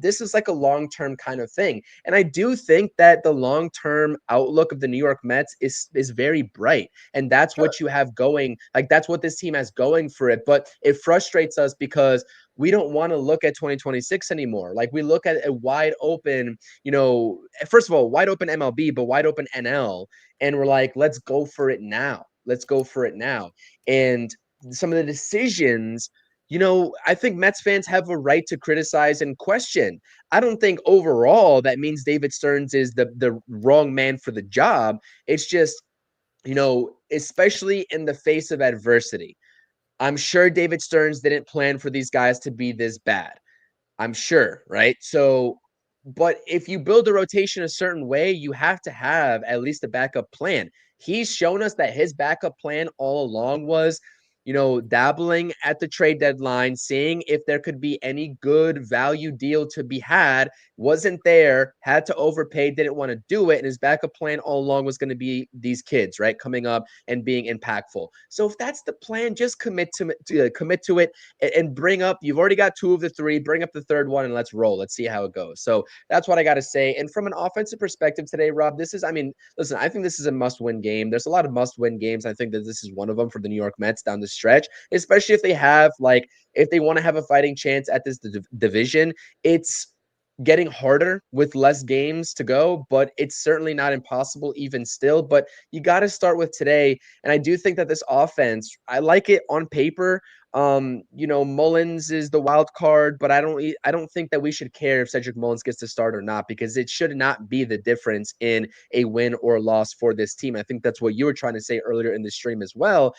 This is like a long-term kind of thing. And I do think that the long-term outlook of the New York Mets is very bright. And that's what you have going. Like, that's what this team has going for it. But it frustrates us because we don't want to look at 2026 anymore. Like, we look at a wide open, first of all, wide open MLB, but wide open NL. And we're like, let's go for it now. Let's go for it now. And some of the decisions, I think Mets fans have a right to criticize and question. I don't think overall that means David Stearns is the wrong man for the job. It's just, especially in the face of adversity. I'm sure David Stearns didn't plan for these guys to be this bad. I'm sure, right? So, but if you build a rotation a certain way, you have to have at least a backup plan. He's shown us that his backup plan all along was, dabbling at the trade deadline, seeing if there could be any good value deal to be had. Wasn't there, had to overpay, didn't want to do it. And his backup plan all along was going to be these kids, right? Coming up and being impactful. So if that's the plan, just commit to it and bring up, you've already got two of the three, bring up the third one and let's roll. Let's see how it goes. So that's what I got to say. And from an offensive perspective today, Rob, listen, I think this is a must-win game. There's a lot of must-win games. I think that this is one of them for the New York Mets down the stretch, especially if they want to have a fighting chance at this division. It's getting harder with less games to go, but it's certainly not impossible even still. But you got to start with today. And I do think that this offense, I like it on paper. Mullins is the wild card, but I don't think that we should care if Cedric Mullins gets to start or not, because it should not be the difference in a win or loss for this team. I think that's what you were trying to say earlier in the stream as well.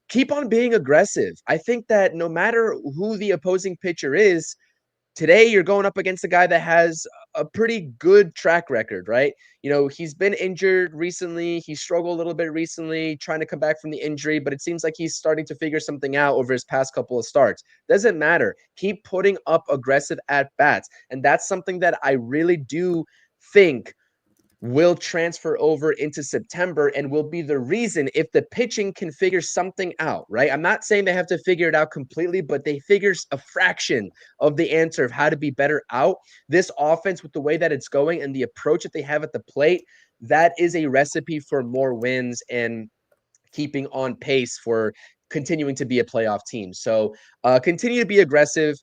Keep on being aggressive. I think that no matter who the opposing pitcher is, today you're going up against a guy that has a pretty good track record, right? He's been injured recently. He struggled a little bit recently trying to come back from the injury, but it seems like he's starting to figure something out over his past couple of starts. Doesn't matter. Keep putting up aggressive at-bats. And that's something that I really do think will transfer over into September and will be the reason if the pitching can figure something out, right? I'm not saying they have to figure it out completely, but they figure a fraction of the answer of how to be better out. This offense, with the way that it's going and the approach that they have at the plate, that is a recipe for more wins and keeping on pace for continuing to be a playoff team. So continue to be aggressive.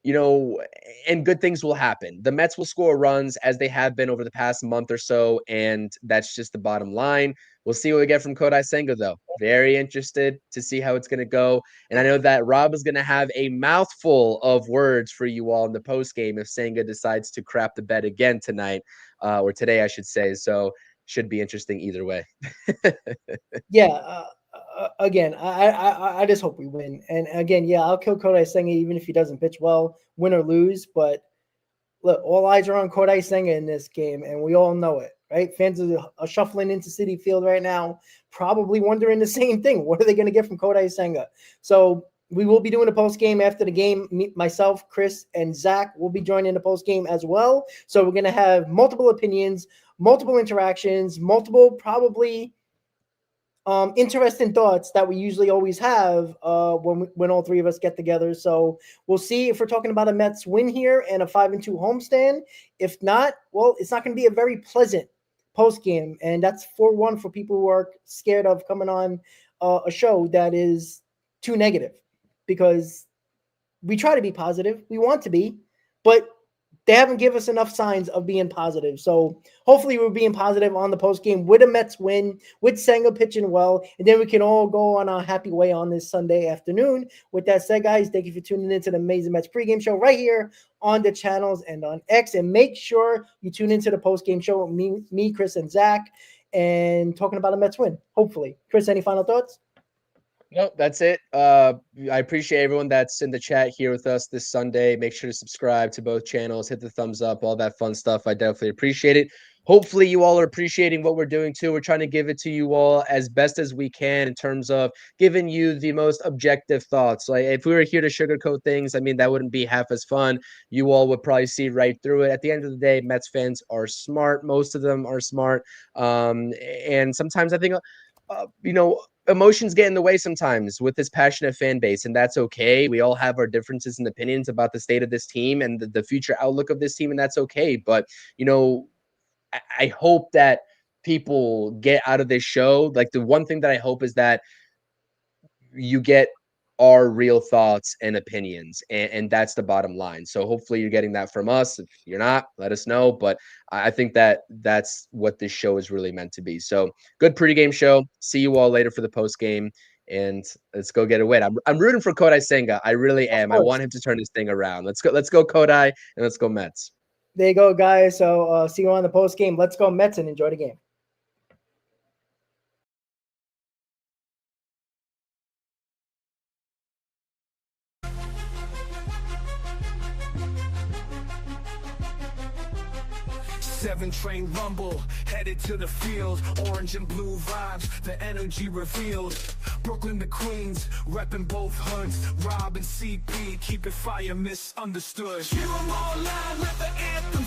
And good things will happen. The Mets will score runs as they have been over the past month or so, and that's just the bottom line. We'll see what we get from Kodai Senga, though. Very interested to see how it's going to go. And I know that Rob is going to have a mouthful of words for you all in the postgame if Senga decides to crap the bed again tonight, or today, I should say. So should be interesting either way. Yeah, again, I just hope we win. And again, yeah, I'll kill Kodai Senga even if he doesn't pitch well, win or lose. But look, all eyes are on Kodai Senga in this game, and we all know it, right? Fans are shuffling into Citi Field right now, probably wondering the same thing. What are they going to get from Kodai Senga? So we will be doing a post game after the game. Myself, Chris, and Zach will be joining the post game as well. So we're going to have multiple opinions, multiple interactions, multiple probably interesting thoughts that we usually always have when all three of us get together. So we'll see if we're talking about a Mets win here and a 5-2 homestand. If not, well, it's not going to be a very pleasant post game, and that's 4-1 for people who are scared of coming on a show that is too negative, because we try to be positive, we want to be, but they haven't given us enough signs of being positive. So hopefully we're being positive on the post game with a Mets win, with Senga pitching well, and then we can all go on a happy way on this Sunday afternoon. With that said, guys, thank you for tuning into the Amazing Mets pregame show right here on the channels and on X. And make sure you tune into the post game show with me, Chris, and Zach, and talking about a Mets win, hopefully. Chris, any final thoughts? Nope, that's it. I appreciate everyone that's in the chat here with us this Sunday. Make sure to subscribe to both channels, hit the thumbs up, all that fun stuff. I definitely appreciate it. Hopefully you all are appreciating what we're doing too. We're trying to give it to you all as best as we can in terms of giving you the most objective thoughts. Like if we were here to sugarcoat things, I mean, that wouldn't be half as fun. You all would probably see right through it. At the end of the day, Mets fans are smart. Most of them are smart. And sometimes I think, emotions get in the way sometimes with this passionate fan base, and that's okay. We all have our differences and opinions about the state of this team and the future outlook of this team, and that's okay. But, I hope that people get out of this show. Like the one thing that I hope is that you get our real thoughts and opinions, and that's the bottom line. So hopefully you're getting that from us. If you're not, let us know. But I think that that's what this show is really meant to be. So good pregame show. See you all later for the post game, and let's go get a win. I'm rooting for Kodai Senga. I really am. I want him to turn this thing around. Let's go Kodai, and let's go Mets. There you go, guys. So see you on the post game. Let's go Mets and enjoy the game. Seven train rumble, headed to the field. Orange and blue vibes, the energy revealed. Brooklyn to Queens, repping both hoods. Rob and CP, keep it fire, misunderstood. Hear 'em all loud, let the anthem